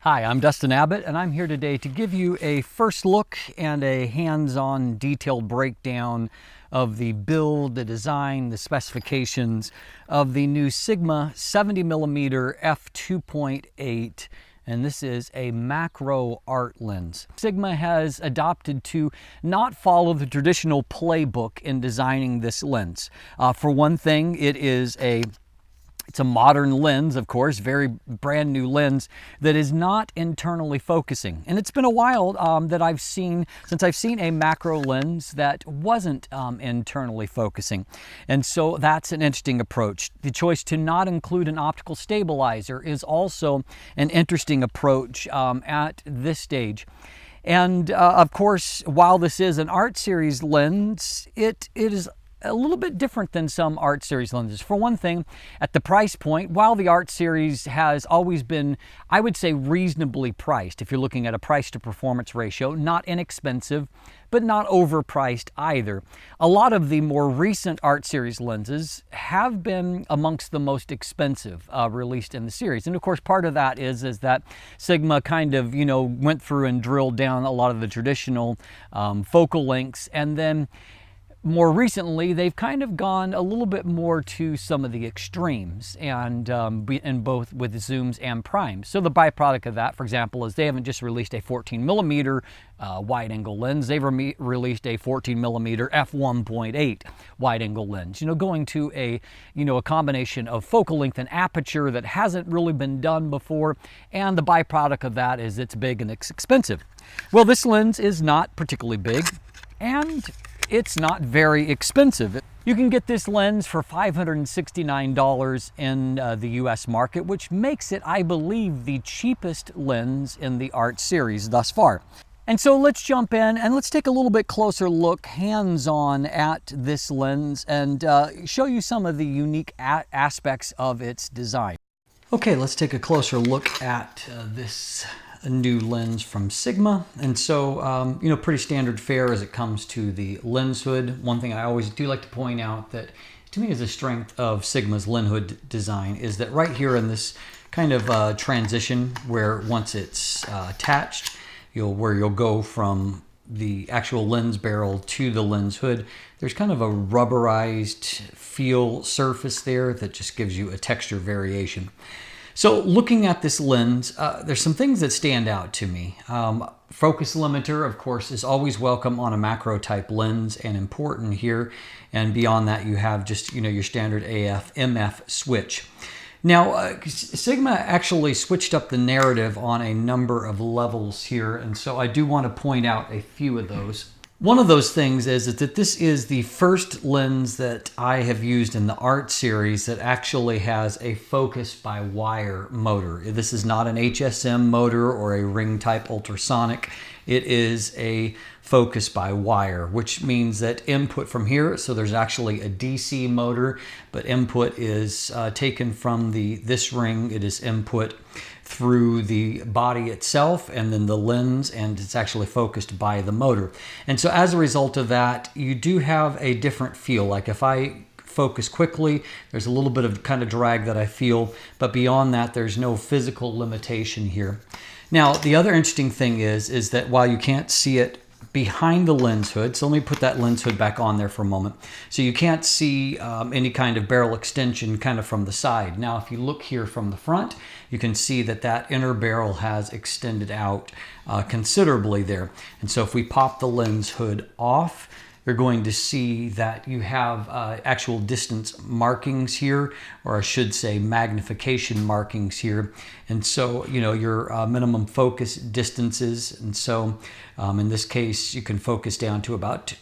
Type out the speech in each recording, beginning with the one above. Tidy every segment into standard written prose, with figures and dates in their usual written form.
Hi, I'm Dustin Abbott, and I'm here today to give you a first look and a hands-on detailed breakdown of the build, the design, the specifications of the new Sigma 70mm F2.8, and this is a macro art lens. Sigma has adopted to not follow the traditional playbook in designing this lens. For one thing, it's a modern lens, of course, very brand new lens that is not internally focusing. And it's been a while since I've seen a macro lens that wasn't internally focusing. And so that's an interesting approach. The choice to not include an optical stabilizer is also an interesting approach at this stage. And of course, while this is an art series lens, it is a little bit different than some art series lenses. For one thing, at the price point, while the art series has always been, I would say, reasonably priced, if you're looking at a price to performance ratio, not inexpensive, but not overpriced either. A lot of the more recent art series lenses have been amongst the most expensive released in the series. And of course, part of that is that Sigma kind of, went through and drilled down a lot of the traditional focal lengths, and then more recently, they've kind of gone a little bit more to some of the extremes, and in both with zooms and primes. So the byproduct of that, for example, is they haven't just released a 14mm wide-angle lens. They've released a 14mm f1.8 wide-angle lens. Going to a combination of focal length and aperture that hasn't really been done before, and the byproduct of that is it's big and it's expensive. Well, this lens is not particularly big, and it's not very expensive. You can get this lens for $569 in the US market, which makes it, I believe, the cheapest lens in the art series thus far. And so let's jump in and let's take a little bit closer look hands-on at this lens and show you some of the unique aspects of its design. Okay, let's take a closer look at this new lens from Sigma. And so, pretty standard fare as it comes to the lens hood. One thing I always do like to point out that to me is a strength of Sigma's lens hood design is that right here in this kind of transition where once it's attached, where you'll go from the actual lens barrel to the lens hood, there's kind of a rubberized feel surface there that just gives you a texture variation. So looking at this lens, there's some things that stand out to me. Focus limiter, of course, is always welcome on a macro type lens and important here. And beyond that, you have just, your standard AF, MF switch. Now, Sigma actually switched up the narrative on a number of levels here. And so I do want to point out a few of those. One of those things is that this is the first lens that I have used in the art series that actually has a focus by wire motor. This is not an HSM motor or a ring type ultrasonic. It is a focus by wire, which means that input from here, so there's actually a DC motor, but input is taken from this ring. It is input through the body itself and then the lens, and it's actually focused by the motor. And so as a result of that, you do have a different feel. Like if I focus quickly, there's a little bit of kind of drag that I feel, but beyond that, there's no physical limitation here. Now, the other interesting thing is that while you can't see it behind the lens hood, so let me put that lens hood back on there for a moment. So you can't see any kind of barrel extension kind of from the side. Now, if you look here from the front, you can see that inner barrel has extended out considerably there. And so if we pop the lens hood off, you're going to see that you have actual distance markings here, or I should say magnification markings here. And so, your minimum focus distances. And so in this case, you can focus down to about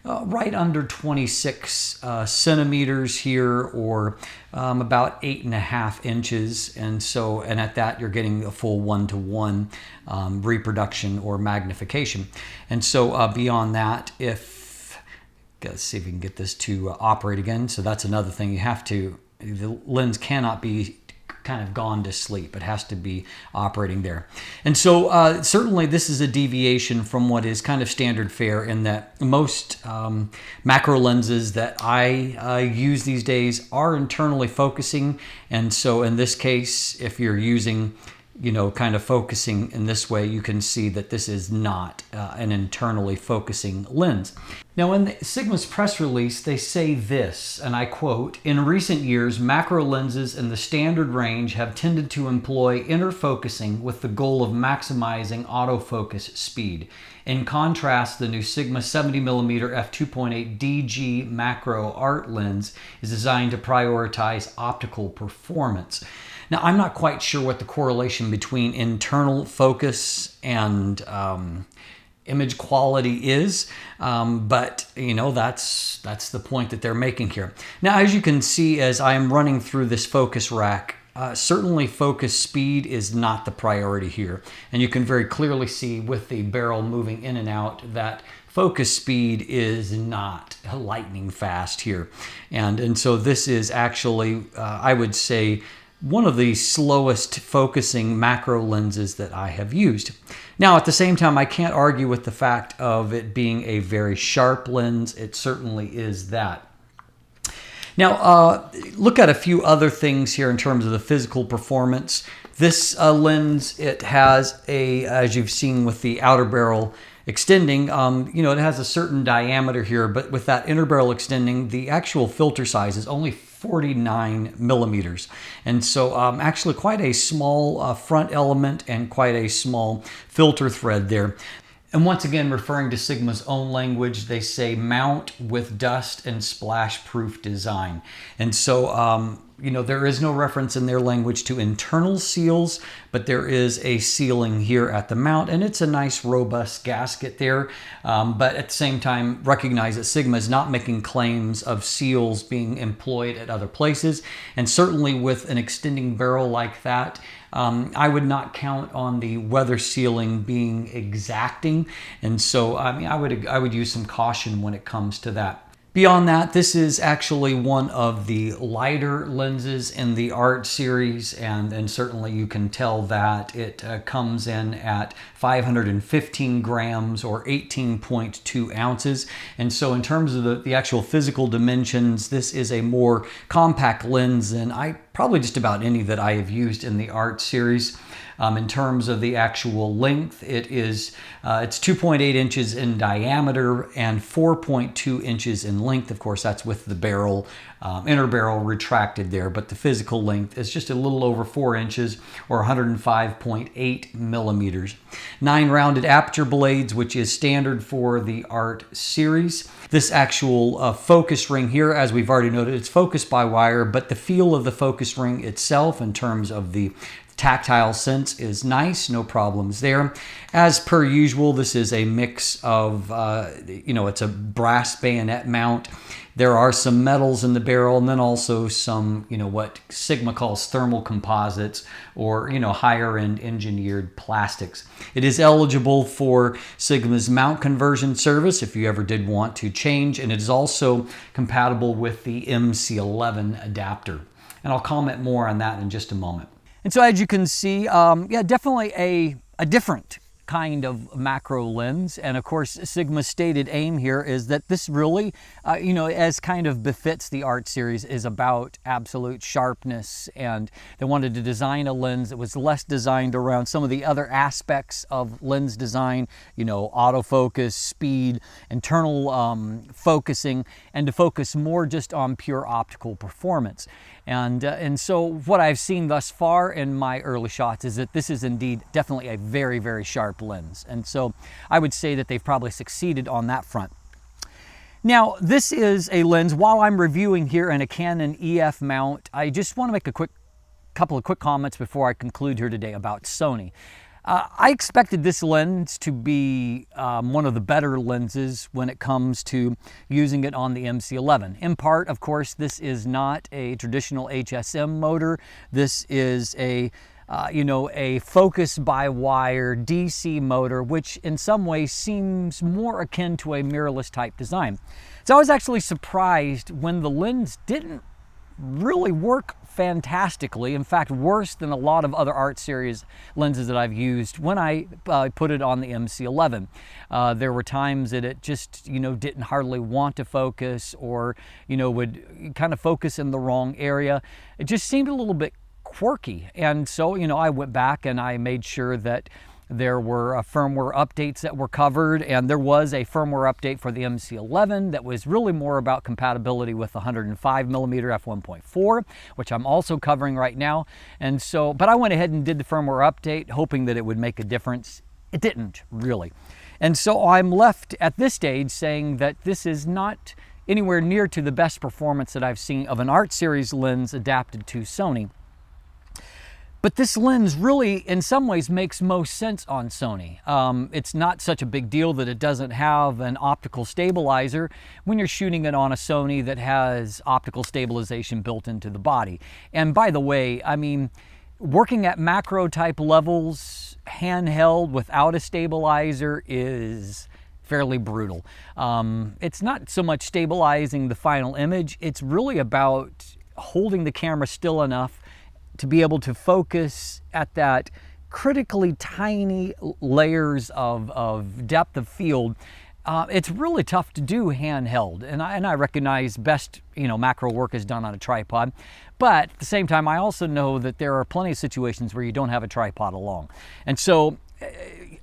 right under 26 centimeters here, or about 8.5 inches. And so, and at that, you're getting a full 1-to-1 reproduction or magnification. And so beyond that, let's see if we can get this to operate again. So that's another thing the lens cannot be kind of gone to sleep. It has to be operating there. And so certainly this is a deviation from what is kind of standard fare in that most macro lenses that I use these days are internally focusing. And so in this case, if you're using kind of focusing in this way, you can see that this is not an internally focusing lens. Now, in Sigma's press release, they say this, and I quote, "In recent years, macro lenses in the standard range have tended to employ inner focusing with the goal of maximizing autofocus speed. In contrast, the new Sigma 70mm F2.8 DG Macro ART lens is designed to prioritize optical performance." Now, I'm not quite sure what the correlation between internal focus and image quality is, but that's the point that they're making here. Now, as you can see, as I am running through this focus rack, certainly focus speed is not the priority here, and you can very clearly see with the barrel moving in and out that focus speed is not lightning fast here, and so this is actually, I would say, one of the slowest focusing macro lenses that I have used. Now, at the same time, I can't argue with the fact of it being a very sharp lens. It certainly is that. Now, look at a few other things here in terms of the physical performance. This lens, it has as you've seen with the outer barrel extending, it has a certain diameter here, but with that inner barrel extending, the actual filter size is only 49 millimeters. And so actually quite a small front element and quite a small filter thread there. And once again, referring to Sigma's own language, they say mount with dust and splash proof design. And so, there is no reference in their language to internal seals, but there is a sealing here at the mount, and it's a nice robust gasket there. But at the same time, recognize that Sigma is not making claims of seals being employed at other places. And certainly with an extending barrel like that, I would not count on the weather sealing being exacting. And so, I would use some caution when it comes to that. Beyond that, this is actually one of the lighter lenses in the ART series, and certainly you can tell that it comes in at 515 grams or 18.2 ounces. And so in terms of the actual physical dimensions, this is a more compact lens than probably just about any that I have used in the ART series. In terms of the actual length, it's 2.8 inches in diameter and 4.2 inches in length. Of course, that's with the barrel, inner barrel retracted there, but the physical length is just a little over 4 inches or 105.8 millimeters. 9 rounded aperture blades, which is standard for the ART series. This actual focus ring here, as we've already noted, it's focused by wire, but the feel of the focus ring itself in terms of the tactile sense is nice, no problems there. As per usual, this is a mix of, it's a brass bayonet mount. There are some metals in the barrel, and then also some, what Sigma calls thermal composites, or, higher end engineered plastics. It is eligible for Sigma's mount conversion service if you ever did want to change, and it is also compatible with the MC11 adapter. And I'll comment more on that in just a moment. And so as you can see, definitely a different kind of macro lens. And of course, Sigma's stated aim here is that this really, as kind of befits the ART series, is about absolute sharpness. And they wanted to design a lens that was less designed around some of the other aspects of lens design, autofocus, speed, internal focusing, and to focus more just on pure optical performance. And so what I've seen thus far in my early shots is that this is indeed definitely a very, very sharp lens. And so I would say that they've probably succeeded on that front. Now, this is a lens, while I'm reviewing here in a Canon EF mount, I just want to make a couple of quick comments before I conclude here today about Sony. I expected this lens to be one of the better lenses when it comes to using it on the MC11. In part, of course, this is not a traditional HSM motor. This is a focus by wire DC motor, which in some ways seems more akin to a mirrorless type design. So I was actually surprised when the lens didn't really work fantastically. In fact, worse than a lot of other ART series lenses that I've used when I put it on the MC11. There were times that it just, didn't hardly want to focus, or, would kind of focus in the wrong area. It just seemed a little bit quirky. And so, you know, I went back and I made sure that there were firmware updates that were covered, and there was a firmware update for the MC11 that was really more about compatibility with the 105mm f1.4, which I'm also covering right now. And so, but I went ahead and did the firmware update, hoping that it would make a difference. It didn't really. And so I'm left at this stage saying that this is not anywhere near to the best performance that I've seen of an art series lens adapted to Sony. But this lens really, in some ways, makes most sense on Sony. It's not such a big deal that it doesn't have an optical stabilizer when you're shooting it on a Sony that has optical stabilization built into the body. And by the way, I mean, working at macro type levels, handheld without a stabilizer is fairly brutal. It's not so much stabilizing the final image, it's really about holding the camera still enough to be able to focus at that critically tiny layers of depth of field. It's really tough to do handheld, and I recognize best, you know, macro work is done on a tripod, but at the same time I also know that there are plenty of situations where you don't have a tripod along. And so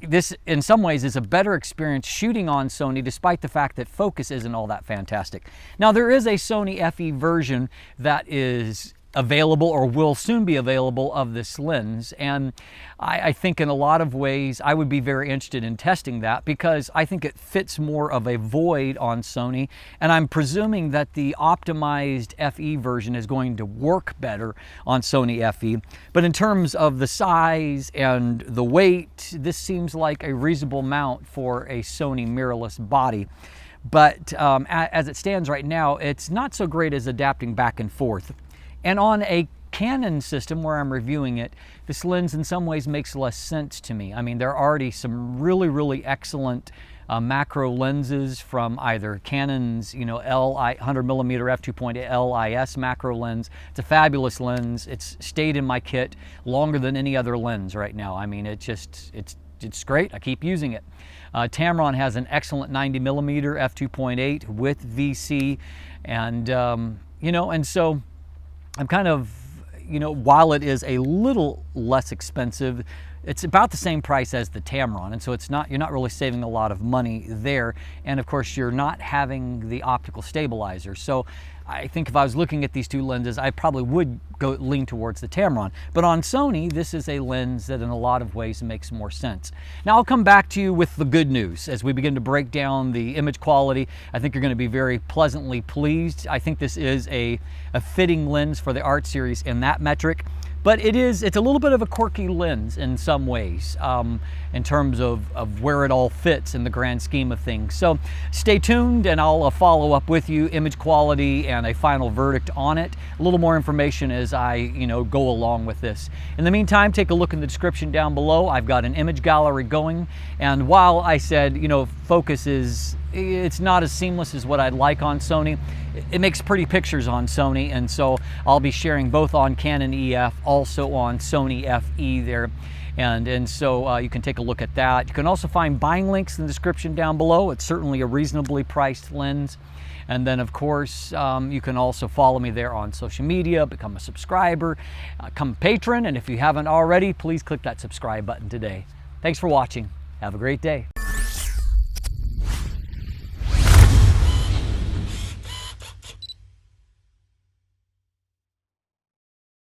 this in some ways is a better experience shooting on Sony, despite the fact that focus isn't all that fantastic. Now there is a Sony FE version that is available or will soon be available of this lens, and I think in a lot of ways I would be very interested in testing that, because I think it fits more of a void on Sony, and I'm presuming that the optimized FE version is going to work better on Sony FE. But in terms of the size and the weight, this seems like a reasonable mount for a Sony mirrorless body. But as it stands right now, it's not so great as adapting back and forth. And on a Canon system where I'm reviewing it, this lens in some ways makes less sense to me. I mean, there are already some really excellent macro lenses from either Canon's, you know, 100mm f2.8 LIS macro lens. It's a fabulous lens. It's stayed in my kit longer than any other lens right now. I mean, it's great. I keep using it. Tamron has an excellent 90mm f2.8 with VC, and you know, and so I'm kind of, you know, while it is a little less expensive, it's about the same price as the Tamron, and so it's not, you're not really saving a lot of money there. And of course, you're not having the optical stabilizer. So I think if I was looking at these two lenses, I probably would lean towards the Tamron. But on Sony, this is a lens that in a lot of ways makes more sense. Now I'll come back to you with the good news as we begin to break down the image quality. I think you're going to be very pleasantly pleased. I think this is a fitting lens for the art series in that metric. But it's a little bit of a quirky lens in some ways, in terms of where it all fits in the grand scheme of things. So stay tuned, and I'll follow up with you, image quality and a final verdict on it. A little more information as I, you know, go along with this. In the meantime, take a look in the description down below. I've got an image gallery going, and while I said, you know, focus it's not as seamless as what I'd like on Sony, it makes pretty pictures on Sony, and so I'll be sharing both on Canon EF, also on Sony FE there, and so you can take a look at that. You can also find buying links in the description down below. It's certainly a reasonably priced lens. And then of course, you can also follow me there on social media, become a subscriber, become a patron, and if you haven't already, please click that subscribe button today. Thanks for watching. Have a great day.